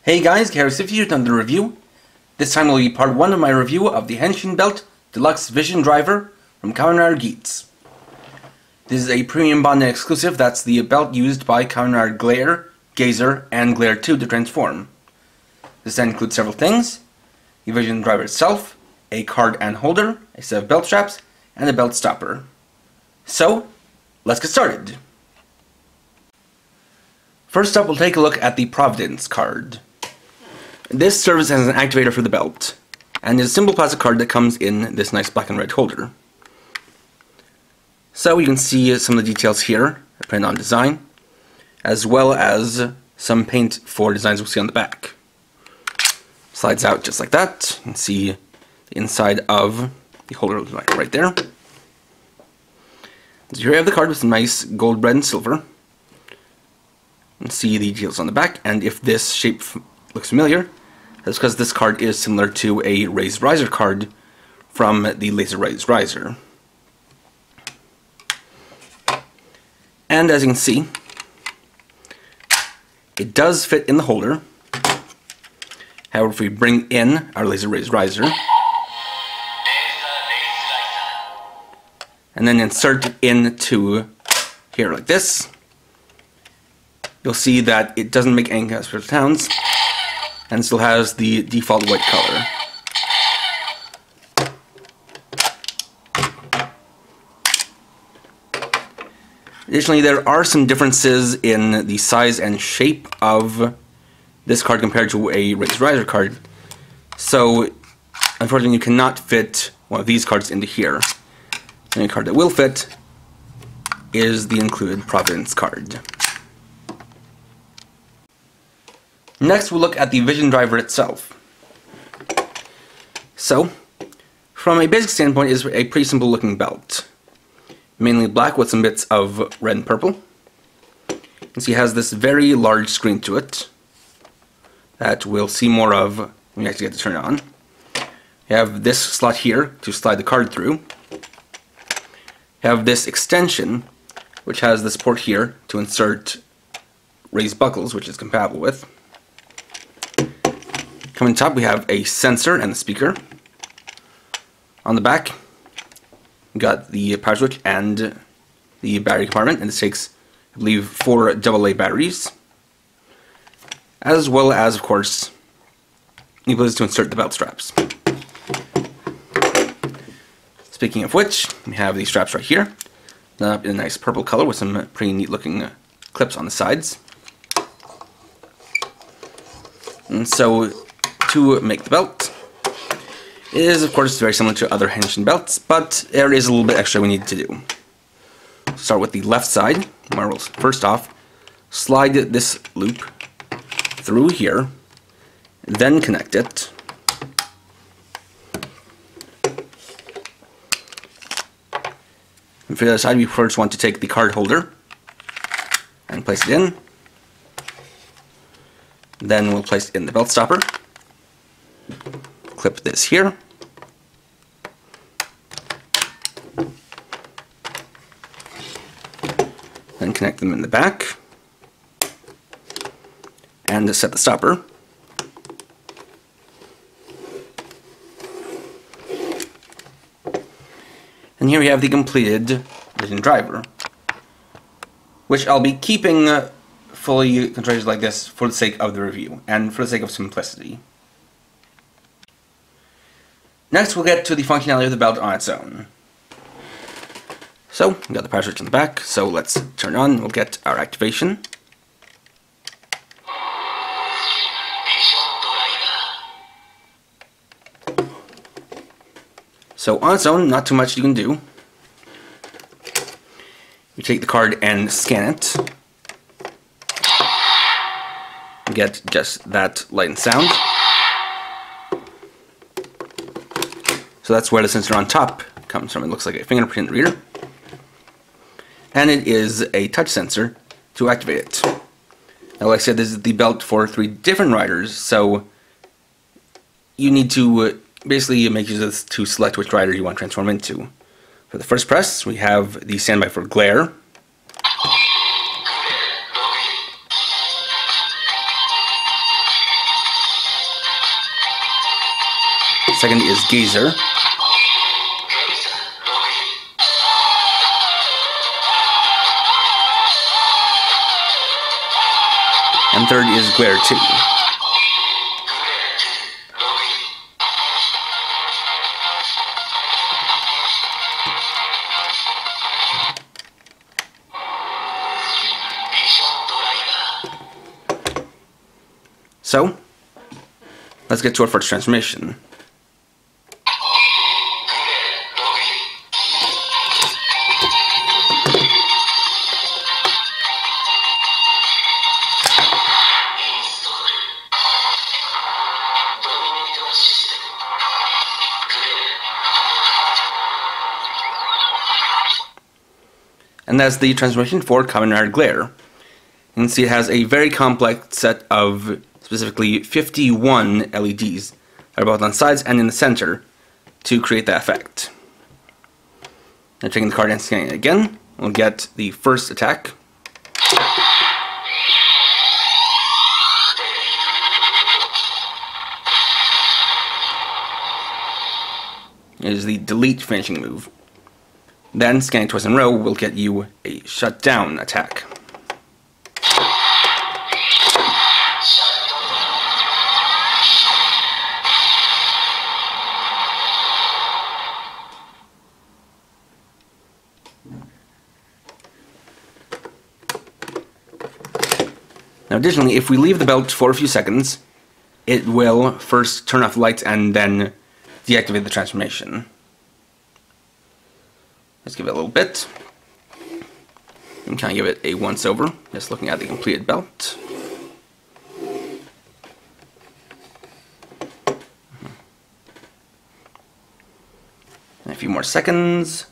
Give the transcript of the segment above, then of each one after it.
Hey guys, Garrus here done the review. This time will be part 1 of my review of the Henshin Belt Deluxe Vision Driver from Kamen Geats. This is a premium bonding exclusive that's the belt used by Kamen Glare, Gazer, and Glare 2 to transform. This then includes several things: the Vision Driver itself, a card and holder, a set of belt straps, and a belt stopper. So, let's get started. First up, we'll take a look at the Providence Card. This serves as an activator for the belt, and is a simple plastic card that comes in this nice black and red holder. So you can see some of the details here, printed on design, as well as some paint for designs we'll see on the back. Slides out just like that. You can see the inside of the holder right there. So here we have the card with some nice gold, red, and silver. You can see the details on the back, and if this shape looks familiar, that's because this card is similar to a Raised Riser card from the Laser Raised Riser. And as you can see, it does fit in the holder. However, if we bring in our Laser Raised Riser and then insert it into here like this, you'll see that it doesn't make any special sounds and still has the default white color. Additionally, there are some differences in the size and shape of this card compared to a Raised Riser card. So, unfortunately, you cannot fit one of these cards into here. The only card that will fit is the included Providence Card. Next, we'll look at the Vision Driver itself. So, from a basic standpoint, it's a pretty simple looking belt. Mainly black with some bits of red and purple. You can see it has this very large screen to it that we'll see more of when we actually get to turn it on. You have this slot here to slide the card through. You have this extension, which has this port here to insert raised buckles, which is compatible with. Coming top, we have a sensor and a speaker. On the back, we got the power switch and the battery compartment, and this takes, I believe, 4 AA batteries, as well as, of course, the ability to insert the belt straps. Speaking of which, we have these straps right here, done up in a nice purple color with some pretty neat looking clips on the sides. And so, to make the belt, it is of course very similar to other Henshin belts, but there is a little bit extra we need to do. Start with the left side, where we'll first off slide this loop through here, then connect it. And for the other side, we first want to take the card holder and place it in. Then we'll place it in the belt stopper. Clip this here. Then connect them in the back. And to set the stopper. And here we have the completed Vision Driver, which I'll be keeping fully constructed like this for the sake of the review, and for the sake of simplicity. Next, we'll get to the functionality of the belt on its own. So, we've got the power switch in the back, so let's turn it on and we'll get our activation. So, on its own, not too much you can do. You take the card and scan it. You get just that light and sound. So that's where the sensor on top comes from. It looks like a fingerprint reader. And it is a touch sensor to activate it. Now, like I said, this is the belt for 3 different riders, so you need to basically make use of this to select which rider you want to transform into. For the first press, we have the standby for Glare. second is Geyser. And third is Glare 2. So, let's get to our first transformation. And that's the transformation for Kamen Glare. You can see it has a very complex set of specifically 51 LEDs that are both on sides and in the center to create that effect. Now taking the card and scanning it again, we'll get the first attack. It is the delete finishing move. Then, scanning twice in a row will get you a shutdown attack. Now additionally, if we leave the belt for a few seconds, it will first turn off the lights and then deactivate the transformation. Let's give it a little bit. And kind of give it a once over, just looking at the completed belt. And a few more seconds.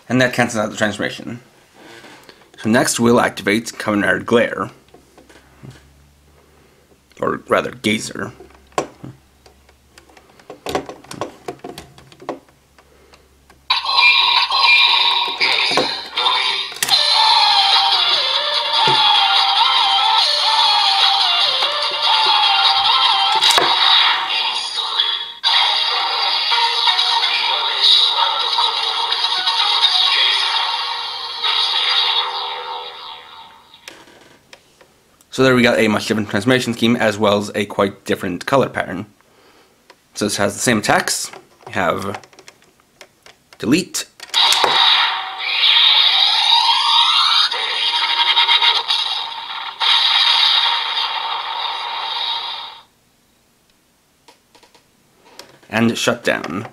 And that cancels out the transformation. So next we'll activate Kamen Glare. Or rather, Geyser. So there we got a much different transformation scheme as well as a quite different color pattern. So this has the same attacks. We have delete, and shutdown.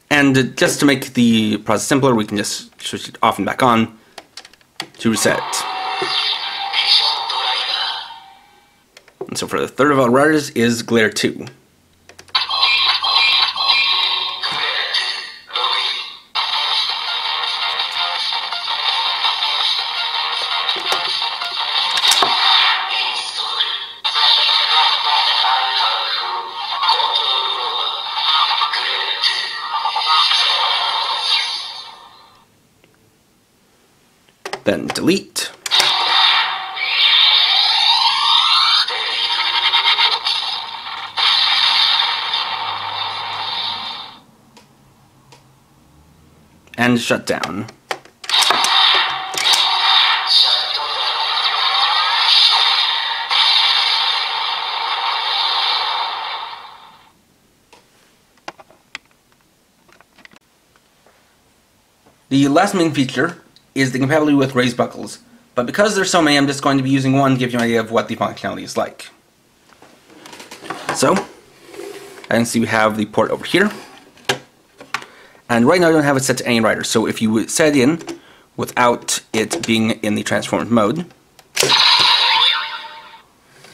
And just to make the process simpler, we can just switch it off and back on to reset. And so for the third of our riders is Glare 2. Then delete. And shutdown. The last main feature is the compatibility with raised buckles, but because there's so many, I'm just going to be using one to give you an idea of what the functionality is like. So, as you can see, we have the port over here, and right now I don't have it set to any rider, so if you set it in without it being in the transformed mode,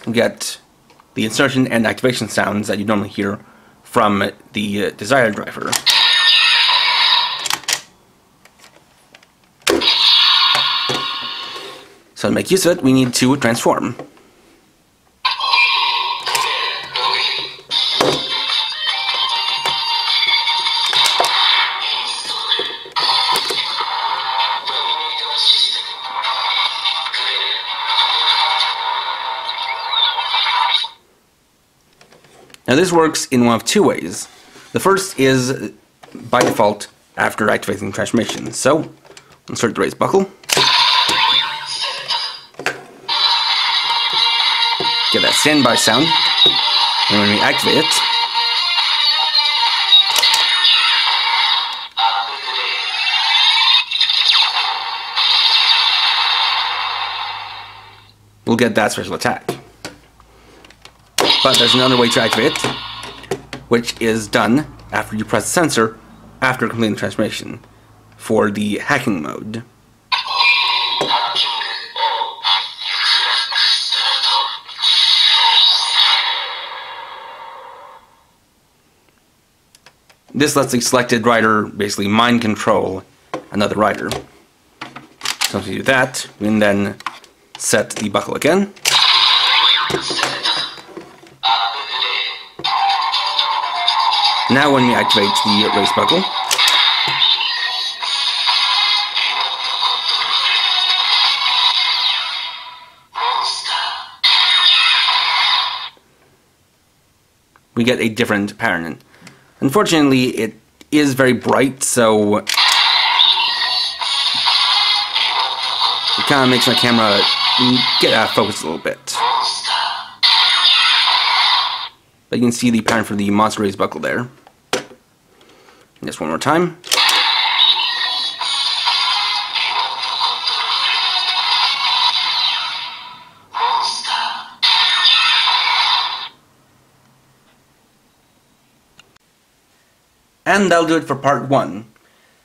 you get the insertion and activation sounds that you normally hear from the desired driver. So to make use of it, we need to transform. Now this works in one of two ways. The first is by default after activating the transformation. So, insert the raised buckle. Get that standby sound. And when we activate it, we'll get that special attack. But there's another way to activate it, which is done after you press the sensor after completing the transformation for the hacking mode. This lets the selected rider basically mind control another rider. So once we do that, we can then set the buckle again. Now when we activate the race buckle, we get a different pattern. Unfortunately, it is very bright, so it kind of makes my camera get out of focus a little bit. But you can see the pattern for the monster raised buckle there. Just one more time. And that'll do it for part 1.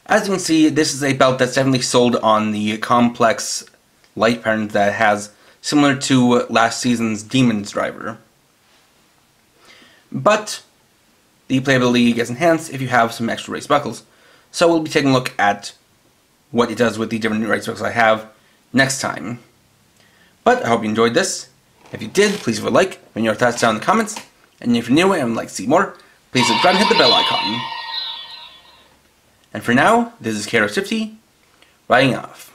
As you can see, this is a belt that's definitely sold on the complex light pattern that has similar to last season's Demon's driver. But the playability gets enhanced if you have some extra race buckles. So we'll be taking a look at what it does with the different race buckles I have next time. But I hope you enjoyed this. If you did, please leave a like, let me know your thoughts down in the comments. And if you're new and would like to see more, please subscribe and hit the bell icon. And for now, this is Karo50, writing off.